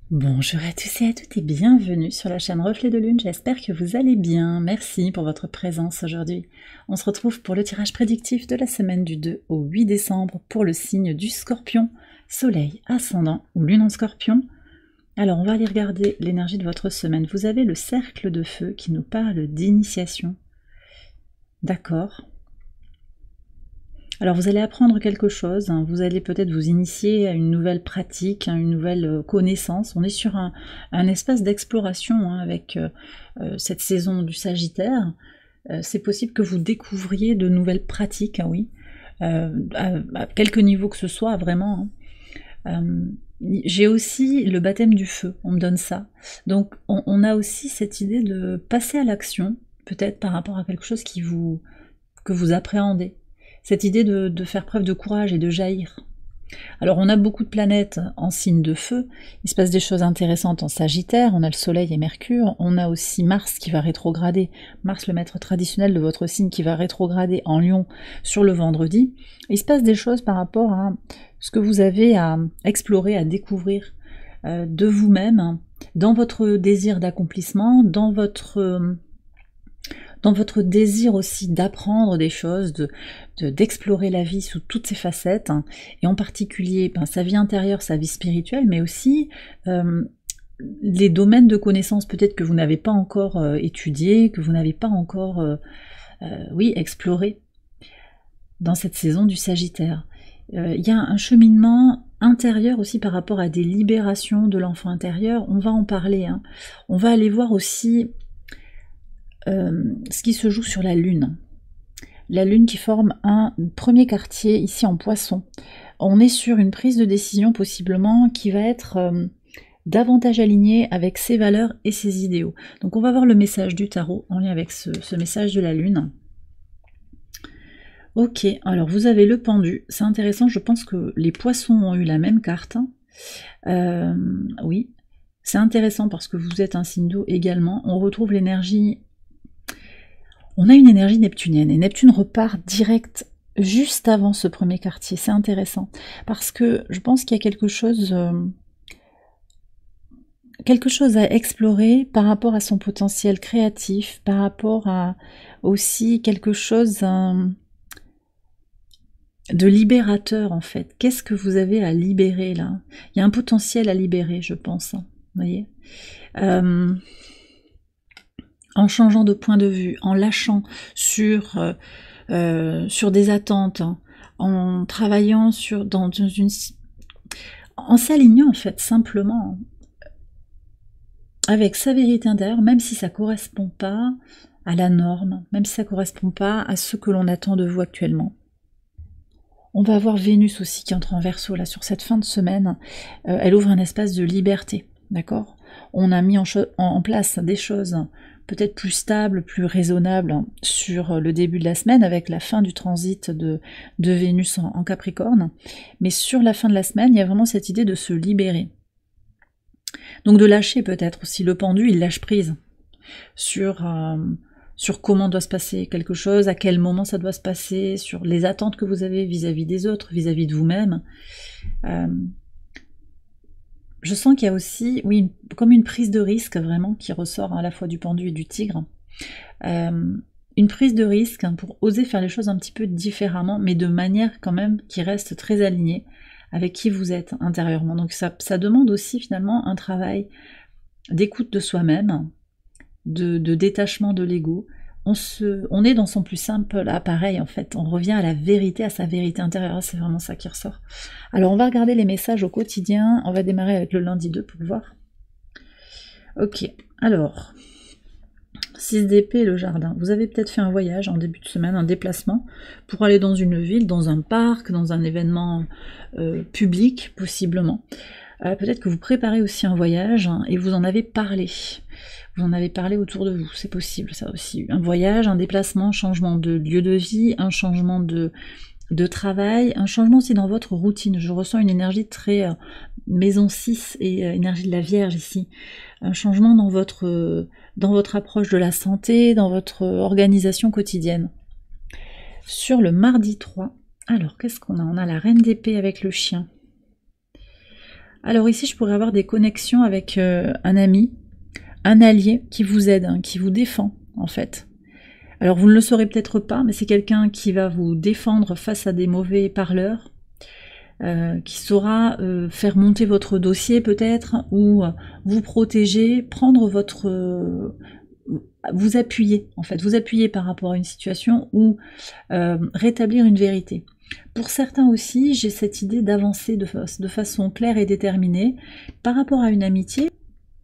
Bonjour à tous et à toutes et bienvenue sur la chaîne Reflet de Lune, j'espère que vous allez bien, merci pour votre présence aujourd'hui. On se retrouve pour le tirage prédictif de la semaine du 2 au 8 décembre pour le signe du Scorpion, Soleil, Ascendant ou Lune en Scorpion. Alors on va aller regarder l'énergie de votre semaine. Vous avez le cercle de feu qui nous parle d'initiation. D'accord. Alors vous allez apprendre quelque chose, hein, vous allez peut-être vous initier à une nouvelle pratique, une nouvelle connaissance. On est sur un espace d'exploration hein, avec cette saison du Sagittaire. C'est possible que vous découvriez de nouvelles pratiques, hein, oui, à quelque niveau que ce soit, vraiment. Hein. J'ai aussi le baptême du feu, on me donne ça. Donc on a aussi cette idée de passer à l'action, peut-être par rapport à quelque chose que vous appréhendez. Cette idée de faire preuve de courage et de jaillir. Alors on a beaucoup de planètes en signe de feu, il se passe des choses intéressantes en Sagittaire, on a le Soleil et Mercure, on a aussi Mars qui va rétrograder, Mars le maître traditionnel de votre signe qui va rétrograder en Lion sur le vendredi. Il se passe des choses par rapport à ce que vous avez à explorer, à découvrir de vous-même, dans votre désir d'accomplissement, dans votre désir aussi d'apprendre des choses, d'explorer la vie sous toutes ses facettes, hein, et en particulier sa vie intérieure, sa vie spirituelle, mais aussi les domaines de connaissances peut-être que vous n'avez pas encore étudiés, que vous n'avez pas encore exploré dans cette saison du Sagittaire. Il y a un cheminement intérieur aussi par rapport à des libérations de l'enfant intérieur, on va en parler, hein. On va aller voir aussi ce qui se joue sur la Lune. La Lune qui forme un premier quartier ici en Poisson. On est sur une prise de décision possiblement qui va être davantage alignée avec ses valeurs et ses idéaux. Donc on va voir le message du tarot en lien avec ce message de la Lune. Ok, alors vous avez le pendu, c'est intéressant, je pense que les Poissons ont eu la même carte. Oui, c'est intéressant parce que vous êtes un signe d'eau également. On retrouve l'énergie. On a une énergie neptunienne et Neptune repart direct juste avant ce premier quartier. C'est intéressant parce que je pense qu'il y a quelque chose à explorer par rapport à son potentiel créatif, par rapport à aussi quelque chose de libérateur en fait. Qu'est-ce que vous avez à libérer là? Il y a un potentiel à libérer, je pense. Vous voyez, en changeant de point de vue, en lâchant sur des attentes, hein, en travaillant en s'alignant en fait simplement avec sa vérité intérieure, même si ça correspond pas à la norme, même si ça correspond pas à ce que l'on attend de vous actuellement. On va avoir Vénus aussi qui entre en Verseau là sur cette fin de semaine. Elle ouvre un espace de liberté, d'accord? On a mis en place des choses peut-être plus stables, plus raisonnables sur le début de la semaine avec la fin du transit de Vénus en Capricorne. Mais sur la fin de la semaine, il y a vraiment cette idée de se libérer. Donc de lâcher peut-être aussi le pendu, il lâche prise sur comment doit se passer quelque chose, à quel moment ça doit se passer, sur les attentes que vous avez vis-à-vis des autres, vis-à-vis de vous-même. Je sens qu'il y a aussi, oui, comme une prise de risque vraiment qui ressort à la fois du pendu et du tigre. Une prise de risque pour oser faire les choses un petit peu différemment, mais de manière quand même qui reste très alignée avec qui vous êtes intérieurement. Donc ça demande aussi finalement un travail d'écoute de soi-même, de détachement de l'ego. On est dans son plus simple appareil en fait, on revient à la vérité, à sa vérité intérieure, c'est vraiment ça qui ressort. Alors on va regarder les messages au quotidien, on va démarrer avec le lundi 2 pour voir. Ok, alors, 6 d'épée, le jardin. Vous avez peut-être fait un voyage en début de semaine, un déplacement, pour aller dans une ville, dans un parc, dans un événement public, possiblement. Peut-être que vous préparez aussi un voyage hein, et vous en avez parlé. Vous en avez parlé autour de vous, c'est possible ça aussi. Un voyage, un déplacement, un changement de lieu de vie, un changement de travail, un changement aussi dans votre routine. Je ressens une énergie très maison 6 et énergie de la Vierge ici. Un changement dans votre approche de la santé, dans votre organisation quotidienne. Sur le mardi 3, alors qu'est-ce qu'on a? On a la reine d'épée avec le chien. Alors ici, je pourrais avoir des connexions avec un ami, un allié qui vous aide, hein, qui vous défend en fait. Alors vous ne le saurez peut-être pas, mais c'est quelqu'un qui va vous défendre face à des mauvais parleurs, qui saura faire monter votre dossier peut-être, ou vous protéger, prendre votre... vous appuyer en fait, vous appuyer par rapport à une situation ou rétablir une vérité. Pour certains aussi, j'ai cette idée d'avancer de façon claire et déterminée par rapport à une amitié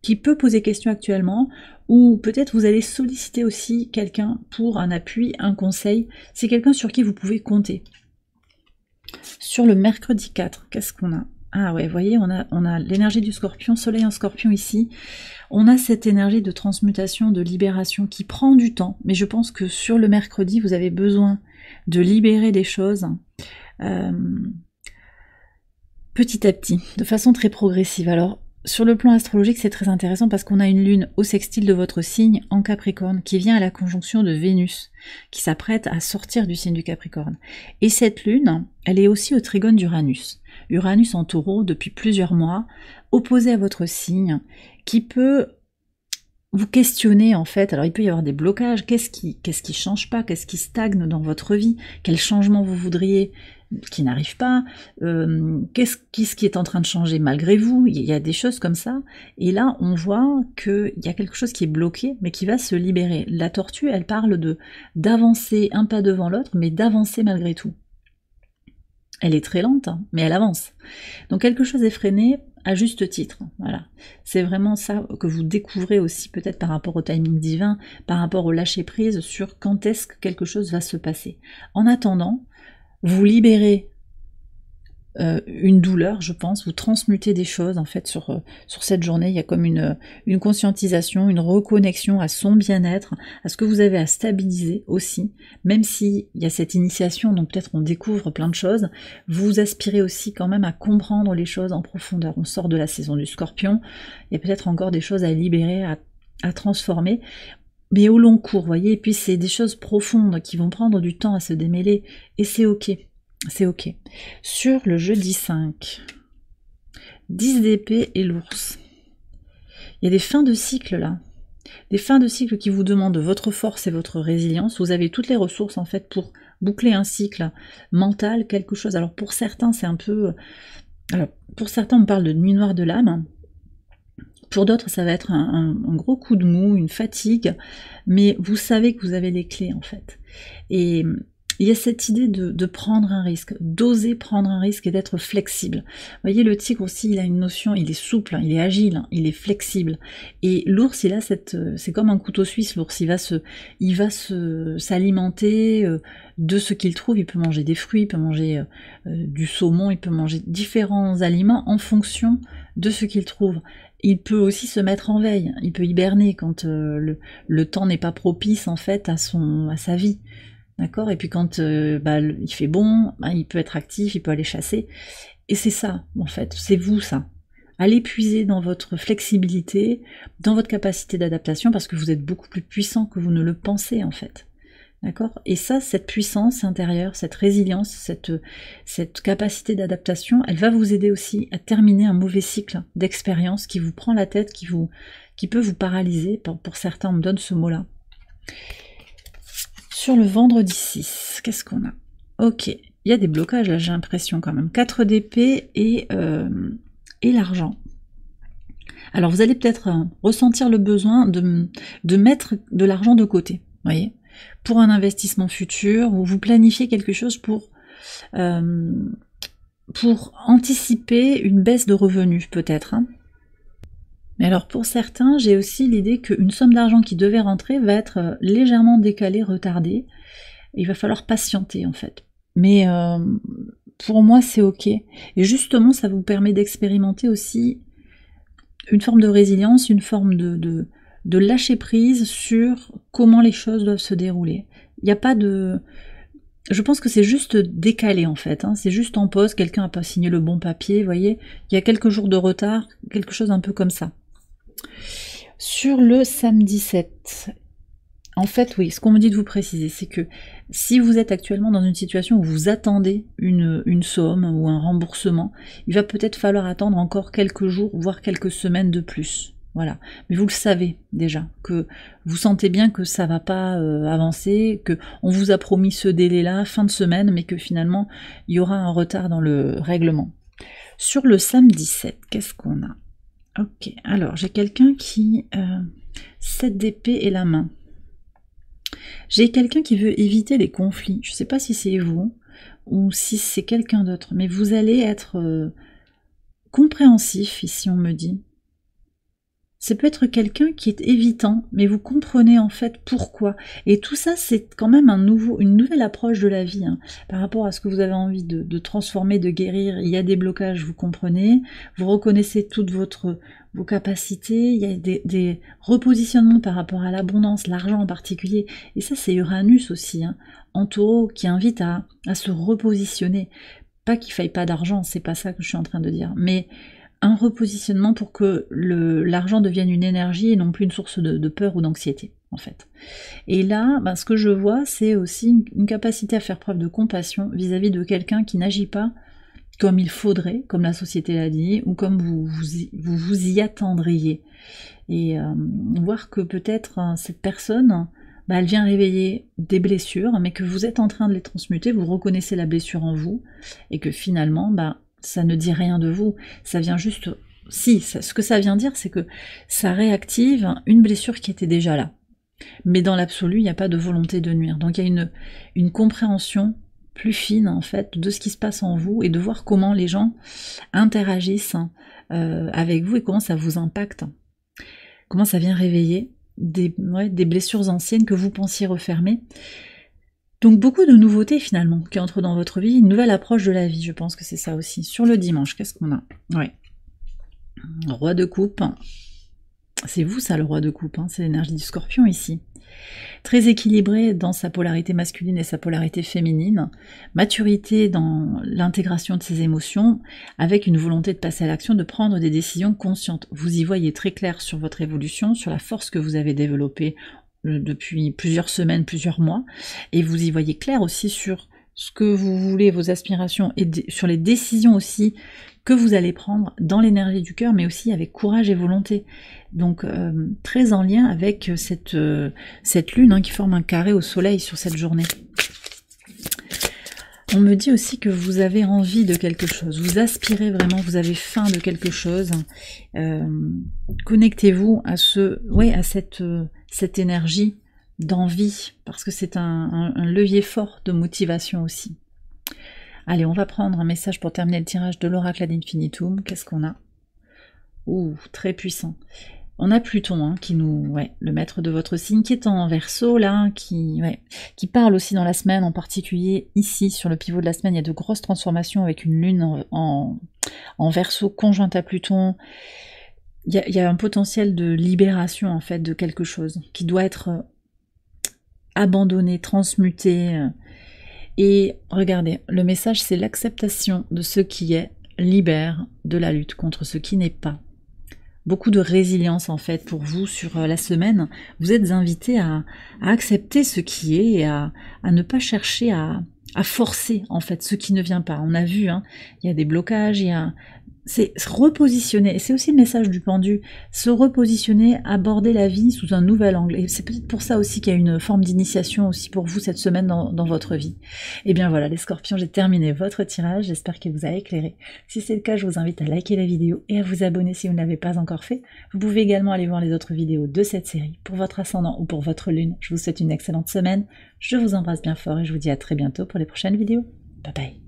qui peut poser question actuellement, ou peut-être vous allez solliciter aussi quelqu'un pour un appui, un conseil. C'est quelqu'un sur qui vous pouvez compter. Sur le mercredi 4, qu'est-ce qu'on a? Ah ouais, vous voyez, on a l'énergie du scorpion, soleil en scorpion ici. On a cette énergie de transmutation, de libération qui prend du temps, mais je pense que sur le mercredi, vous avez besoin de libérer des choses petit à petit, de façon très progressive. Alors, sur le plan astrologique, c'est très intéressant parce qu'on a une lune au sextile de votre signe en Capricorne qui vient à la conjonction de Vénus, qui s'apprête à sortir du signe du Capricorne. Et cette lune, elle est aussi au trigone d'Uranus. Uranus en Taureau depuis plusieurs mois, opposé à votre signe, qui peut vous questionner en fait. Alors il peut y avoir des blocages, qu'est-ce qui change pas, qu'est-ce qui stagne dans votre vie, quel changement vous voudriez qui n'arrive pas, qu'est-ce qui est en train de changer malgré vous, il y a des choses comme ça, et là on voit qu'il y a quelque chose qui est bloqué, mais qui va se libérer. La tortue, elle parle d'avancer un pas devant l'autre, mais d'avancer malgré tout. Elle est très lente, hein, mais elle avance. Donc quelque chose est freiné à juste titre. Voilà. C'est vraiment ça que vous découvrez aussi peut-être par rapport au timing divin, par rapport au lâcher-prise sur quand est-ce que quelque chose va se passer. En attendant, vous libérez une douleur, je pense, vous transmutez des choses en fait sur cette journée. Il y a comme une conscientisation, une reconnexion à son bien-être, à ce que vous avez à stabiliser aussi, même s'il y a cette initiation, donc peut-être on découvre plein de choses, vous aspirez aussi quand même à comprendre les choses en profondeur. On sort de la saison du Scorpion, il y a peut-être encore des choses à libérer, à transformer, mais au long cours, vous voyez, et puis c'est des choses profondes qui vont prendre du temps à se démêler, et c'est ok. C'est ok. Sur le jeudi 5, 10 d'épée et l'ours. Il y a des fins de cycle là. Des fins de cycle qui vous demandent votre force et votre résilience. Vous avez toutes les ressources en fait pour boucler un cycle mental, quelque chose. Alors pour certains, c'est un peu... Alors, pour certains, on parle de nuit noire de l'âme. Pour d'autres, ça va être un gros coup de mou, une fatigue. Mais vous savez que vous avez les clés en fait. Et... il y a cette idée de prendre un risque, d'oser prendre un risque et d'être flexible. Vous voyez, le tigre aussi, il a une notion, il est souple, il est agile, il est flexible. Et l'ours, il a c'est comme un couteau suisse, l'ours, il va s'alimenter de ce qu'il trouve. Il peut manger des fruits, il peut manger du saumon, il peut manger différents aliments en fonction de ce qu'il trouve. Il peut aussi se mettre en veille, il peut hiberner quand le temps n'est pas propice en fait à sa vie. D'accord. Et puis quand il fait bon, il peut être actif, il peut aller chasser. Et c'est ça, en fait, c'est vous ça. Allez puiser dans votre flexibilité, dans votre capacité d'adaptation, parce que vous êtes beaucoup plus puissant que vous ne le pensez, en fait. D'accord. Et ça, cette puissance intérieure, cette résilience, cette capacité d'adaptation, elle va vous aider aussi à terminer un mauvais cycle d'expérience qui vous prend la tête, qui peut vous paralyser. Pour certains, on me donne ce mot-là. Sur le vendredi 6, qu'est-ce qu'on a? Ok, il y a des blocages là, j'ai l'impression quand même. 4 d'épée et l'argent. Alors vous allez peut-être ressentir le besoin de mettre de l'argent de côté, voyez, pour un investissement futur, ou vous planifiez quelque chose pour anticiper une baisse de revenus peut-être. Hein. Mais alors pour certains, j'ai aussi l'idée qu'une somme d'argent qui devait rentrer va être légèrement décalée, retardée. Il va falloir patienter en fait. Mais pour moi c'est ok. Et justement ça vous permet d'expérimenter aussi une forme de résilience, une forme de lâcher prise sur comment les choses doivent se dérouler. Il n'y a pas de... Je pense que c'est juste décalé en fait, hein. C'est juste en pause, quelqu'un n'a pas signé le bon papier, vous voyez. Il y a quelques jours de retard, quelque chose un peu comme ça. Sur le samedi 7, En fait, oui, ce qu'on me dit de vous préciser, c'est que si vous êtes actuellement dans une situation où vous attendez une somme ou un remboursement, il va peut-être falloir attendre encore quelques jours, voire quelques semaines de plus. Voilà. Mais vous le savez déjà, que vous sentez bien que ça va pas avancer, que on vous a promis ce délai-là, fin de semaine, mais que finalement, il y aura un retard dans le règlement. Sur le samedi 7, qu'est-ce qu'on a? Ok, alors j'ai quelqu'un qui... 7 d'épée et la main. J'ai quelqu'un qui veut éviter les conflits. Je ne sais pas si c'est vous ou si c'est quelqu'un d'autre, mais vous allez être compréhensif ici, on me dit. Ça peut être quelqu'un qui est évitant, mais vous comprenez en fait pourquoi. Et tout ça, c'est quand même une nouvelle approche de la vie, hein, par rapport à ce que vous avez envie de transformer, de guérir. Il y a des blocages, vous comprenez, vous reconnaissez toutes vos capacités, il y a des repositionnements par rapport à l'abondance, l'argent en particulier. Et ça, c'est Uranus aussi, hein, en taureau, qui invite à se repositionner. Pas qu'il faille pas d'argent, c'est pas ça que je suis en train de dire, mais un repositionnement pour que l'argent devienne une énergie et non plus une source de peur ou d'anxiété, en fait. Et là, ce que je vois, c'est aussi une capacité à faire preuve de compassion vis-à-vis de quelqu'un qui n'agit pas comme il faudrait, comme la société l'a dit, ou comme vous y attendriez. Et voir que peut-être cette personne, elle vient réveiller des blessures, mais que vous êtes en train de les transmuter, vous reconnaissez la blessure en vous, et que finalement, ça ne dit rien de vous, ça vient juste... ce que ça vient dire, c'est que ça réactive une blessure qui était déjà là. Mais dans l'absolu, il n'y a pas de volonté de nuire. Donc il y a une compréhension plus fine, en fait, de ce qui se passe en vous et de voir comment les gens interagissent avec vous et comment ça vous impacte. Comment ça vient réveiller des blessures anciennes que vous pensiez refermer. Donc beaucoup de nouveautés finalement qui entrent dans votre vie, une nouvelle approche de la vie, je pense que c'est ça aussi. Sur le dimanche, qu'est-ce qu'on a? Ouais. Roi de coupe. C'est vous ça le roi de coupe, hein, c'est l'énergie du scorpion ici. Très équilibré dans sa polarité masculine et sa polarité féminine, maturité dans l'intégration de ses émotions, avec une volonté de passer à l'action, de prendre des décisions conscientes. Vous y voyez très clair sur votre évolution, sur la force que vous avez développée depuis plusieurs semaines, plusieurs mois, et vous y voyez clair aussi sur ce que vous voulez, vos aspirations, et sur les décisions aussi que vous allez prendre dans l'énergie du cœur, mais aussi avec courage et volonté. Donc très en lien avec cette lune qui forme un carré au soleil sur cette journée. On me dit aussi que vous avez envie de quelque chose, vous aspirez vraiment, vous avez faim de quelque chose. Connectez-vous à cette énergie d'envie, parce que c'est un levier fort de motivation aussi. Allez, on va prendre un message pour terminer le tirage de l'oracle ad infinitum. Qu'est-ce qu'on a? Ouh, très puissant. On a Pluton qui nous, le maître de votre signe, qui est en Verseau là, qui parle aussi dans la semaine, en particulier ici sur le pivot de la semaine, il y a de grosses transformations avec une lune en Verseau conjointe à Pluton. Il y a un potentiel de libération en fait de quelque chose qui doit être abandonné, transmuté. Et regardez, le message c'est l'acceptation de ce qui est, libère de la lutte contre ce qui n'est pas. Beaucoup de résilience en fait pour vous sur la semaine. Vous êtes invité à accepter ce qui est et à ne pas chercher à forcer en fait ce qui ne vient pas. On a vu, il y a des blocages, c'est se repositionner, et c'est aussi le message du pendu, se repositionner, aborder la vie sous un nouvel angle. Et c'est peut-être pour ça aussi qu'il y a une forme d'initiation aussi pour vous cette semaine dans votre vie. Et bien voilà les scorpions, j'ai terminé votre tirage, j'espère qu'il vous a éclairé. Si c'est le cas, je vous invite à liker la vidéo et à vous abonner si vous ne l'avez pas encore fait. Vous pouvez également aller voir les autres vidéos de cette série. Pour votre ascendant ou pour votre lune, je vous souhaite une excellente semaine, je vous embrasse bien fort et je vous dis à très bientôt pour les prochaines vidéos. Bye bye.